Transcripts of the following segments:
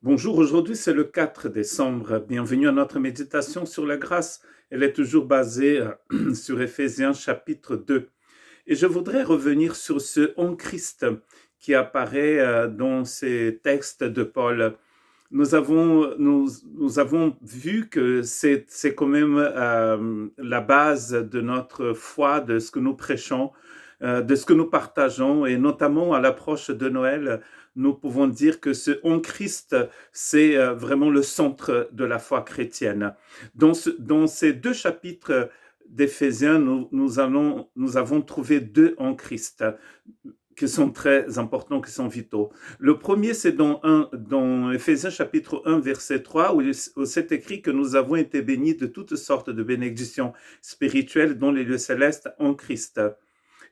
Bonjour, aujourd'hui c'est le 4 décembre. Bienvenue à notre méditation sur la grâce. Elle est toujours basée sur Éphésiens chapitre 2. Et je voudrais revenir sur ce en Christ qui apparaît dans ces textes de Paul. Nous avons vu que c'est quand même la base de notre foi, de ce que nous prêchons, de ce que nous partageons, et notamment à l'approche de Noël, nous pouvons dire que ce en Christ, c'est vraiment le centre de la foi chrétienne. Dans ces deux chapitres d'Éphésiens, nous avons trouvé deux en Christ qui sont très importants, qui sont vitaux. Le premier, c'est dans Éphésiens chapitre 1, verset 3, où c'est écrit que nous avons été bénis de toutes sortes de bénédictions spirituelles dans les lieux célestes en Christ.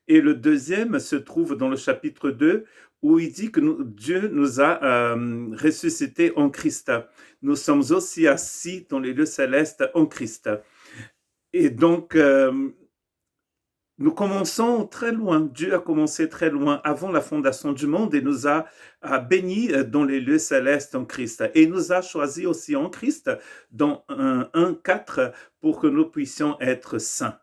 Et le deuxième se trouve dans le chapitre 2, où il dit que Dieu nous a ressuscités en Christ. Nous sommes aussi assis dans les lieux célestes en Christ. Et donc, nous commençons très loin. Dieu a commencé très loin avant la fondation du monde et nous a bénis dans les lieux célestes en Christ. Et nous a choisis aussi en Christ dans 1:4 pour que nous puissions être saints.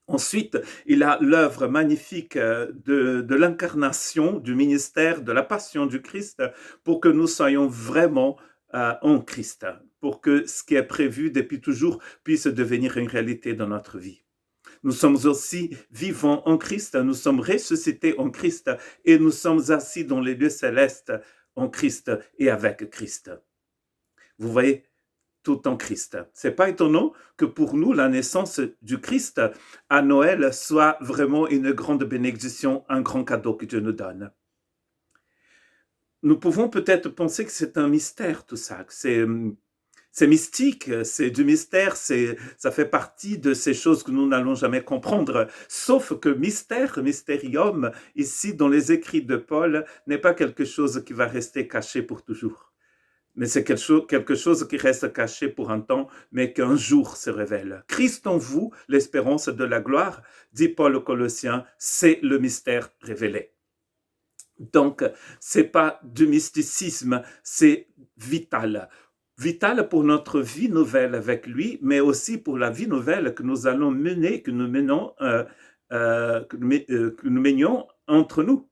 Ensuite, il a l'œuvre magnifique de l'incarnation, du ministère, de la passion du Christ pour que nous soyons vraiment en Christ, pour que ce qui est prévu depuis toujours puisse devenir une réalité dans notre vie. Nous sommes aussi vivants en Christ, nous sommes ressuscités en Christ et nous sommes assis dans les lieux célestes en Christ et avec Christ. Vous voyez, tout en Christ. C'est pas étonnant que pour nous, la naissance du Christ à Noël soit vraiment une grande bénédiction, un grand cadeau que Dieu nous donne. Nous pouvons peut-être penser que c'est un mystère tout ça, que c'est mystique, c'est du mystère, ça fait partie de ces choses que nous n'allons jamais comprendre. Sauf que mystérium, ici dans les écrits de Paul, n'est pas quelque chose qui va rester caché pour toujours. Mais c'est quelque chose qui reste caché pour un temps, mais qu'un jour se révèle. Christ en vous, l'espérance de la gloire, dit Paul aux Colossiens, c'est le mystère révélé. Donc, c'est pas du mysticisme, c'est vital. Vital pour notre vie nouvelle avec lui, mais aussi pour la vie nouvelle que nous allons mener, que nous menions entre nous.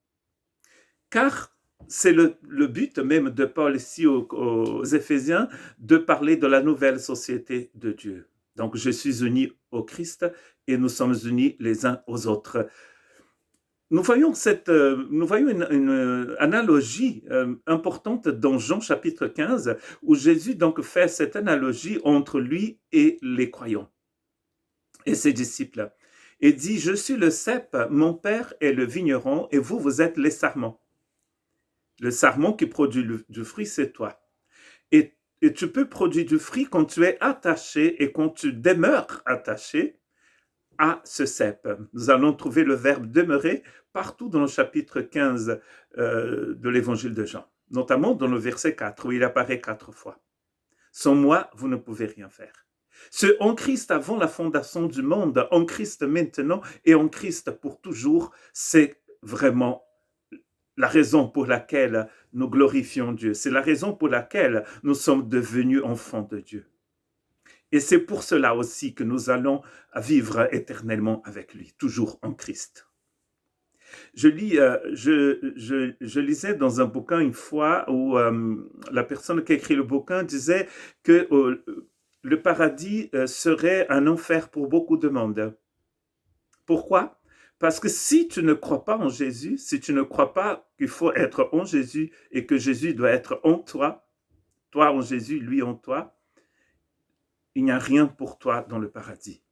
Car c'est le but même de Paul ici aux Éphésiens de parler de la nouvelle société de Dieu. Donc, je suis uni au Christ et nous sommes unis les uns aux autres. Nous voyons une analogie importante dans Jean chapitre 15, où Jésus donc fait cette analogie entre lui et les croyants et ses disciples. Et dit, je suis le cep, mon père est le vigneron, et vous, vous êtes les sarments. Le sarment qui produit du fruit, c'est toi. Et tu peux produire du fruit quand tu es attaché et quand tu demeures attaché à ce cep. Nous allons trouver le verbe demeurer partout dans le chapitre 15 de l'évangile de Jean, notamment dans le verset 4 où il apparaît 4 fois. Sans moi, vous ne pouvez rien faire. Ce en Christ avant la fondation du monde, en Christ maintenant et en Christ pour toujours, c'est vraiment la raison pour laquelle nous glorifions Dieu. C'est la raison pour laquelle nous sommes devenus enfants de Dieu. Et c'est pour cela aussi que nous allons vivre éternellement avec lui, toujours en Christ. Je lisais dans un bouquin une fois où la personne qui a écrit le bouquin disait que le paradis serait un enfer pour beaucoup de monde. Pourquoi? Parce que si tu ne crois pas en Jésus, si tu ne crois pas qu'il faut être en Jésus et que Jésus doit être en toi, toi en Jésus, lui en toi, il n'y a rien pour toi dans le paradis.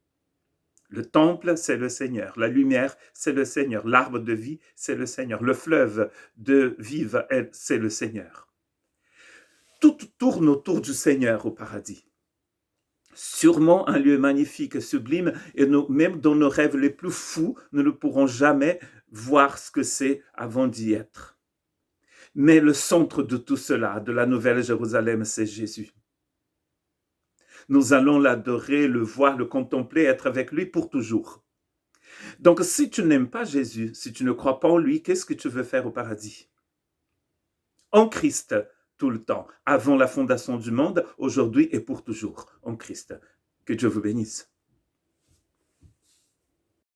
Le temple, c'est le Seigneur. La lumière, c'est le Seigneur. L'arbre de vie, c'est le Seigneur. Le fleuve de vie, c'est le Seigneur. Tout tourne autour du Seigneur au paradis. Sûrement un lieu magnifique, sublime, et nous, même dans nos rêves les plus fous, nous ne pourrons jamais voir ce que c'est avant d'y être. Mais le centre de tout cela, de la Nouvelle Jérusalem, c'est Jésus. Nous allons l'adorer, le voir, le contempler, être avec lui pour toujours. Donc, si tu n'aimes pas Jésus, si tu ne crois pas en lui, qu'est-ce que tu veux faire au paradis? En Christ, tout le temps, avant la fondation du monde, aujourd'hui et pour toujours, en Christ. Que Dieu vous bénisse.